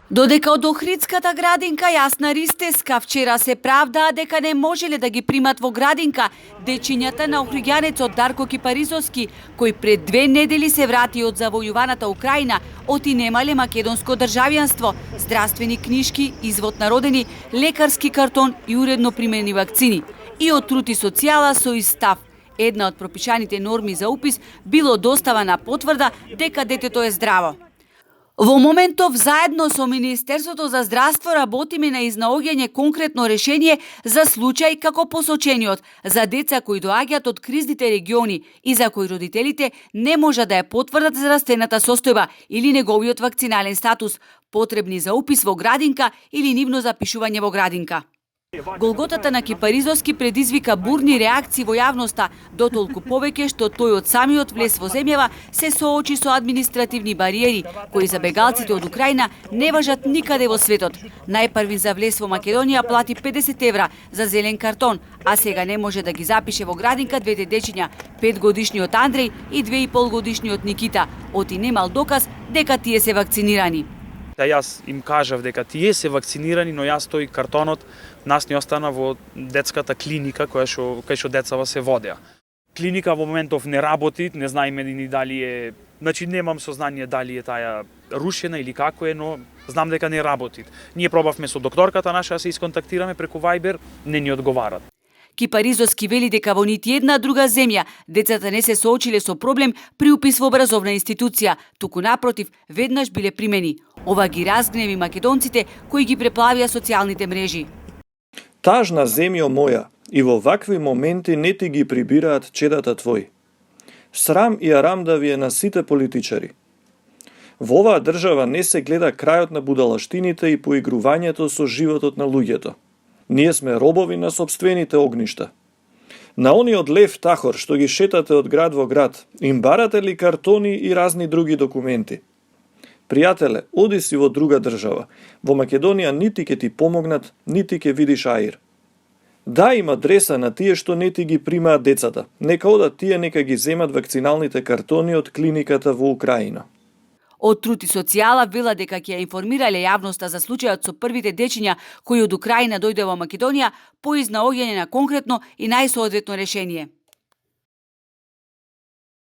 Додека од Охридската градинка Јасна Ристеска вчера се правдаа дека не можеле да ги примат во градинка дечињата на охриѓанецот Дарко Кипаризовски, кој пред 2 недели се врати од завојуваната Украина, отинемале македонско државјанство, здравствени книшки, извод на родени, лекарски картон и уредно примени вакцини. И од труд и социјала со ист став. Една од пропишаните норми за упис било достава на потврда дека детето е здраво. Во моментов, заедно со Министерството за здравство работиме на изнаоѓање конкретно решение за случај како посочениот за деца кои доаѓаат од кризните региони и за кои родителите не можат да ја потврдат здравствената состојба или неговиот вакцинален статус, потребни за упис во градинка или нивно запишување во градинка. Голготата на Кипаризовски предизвика бурни реакции во јавноста, дотолку повеќе што тој од самиот влез во земјава се соочи со административни бариери, кои за бегалците од Украина не важат никаде во светот. Најпрви за влез во Македонија плати 50 евра за зелен картон, а сега не може да ги запише во градинка двете дечиња, 5-годишниот Андреј и 2,5-годишниот Никита, оти немал доказ дека тие се вакцинирани. Да јас им кажав дека тие се вакцинирани, но јас тој картонот нас не остана во детската клиника кај што децава се водеа. Клиника во моментов не работи, не знаеме ни дали е, значи немам сознание дали е таја рушена или како е, но знам дека не работи. Ние пробавме со докторката наша да се исконтактираме преку Viber, не ни одговарат. Кипаризовски вели дека во нити една друга земја децата не се соочиле со проблем при упис во образовна институција, туку напротив, веднаш биле примени. Ова ги разгневи македонците кои ги преплавија социјалните мрежи. Тажна земјо моја, и во вакви моменти не ти ги прибираат чедата твои. Срам и арам да ви е на сите политичари. Во оваа држава не се гледа крајот на будалаштините и поигрувањето со животот на луѓето. Ние сме робови на сопствените огништа. На ониот лев тахор што ги шетате од град во град, им барате ли картони и разни други документи? Пријателе, оди си во друга држава. Во Македонија нити ќе ти помогнат, нити ќе видиш аир. Да, има адреса на тие што не ти ги примаат децата. Нека одат тие, нека ги земат вакциналните картони од клиниката во Украина. Од труд и социјала вела дека ќе информирале јавноста за случајот со првите дечиња кои од Украина дојде во Македонија по изнаоѓање на конкретно и најсоодветно решение.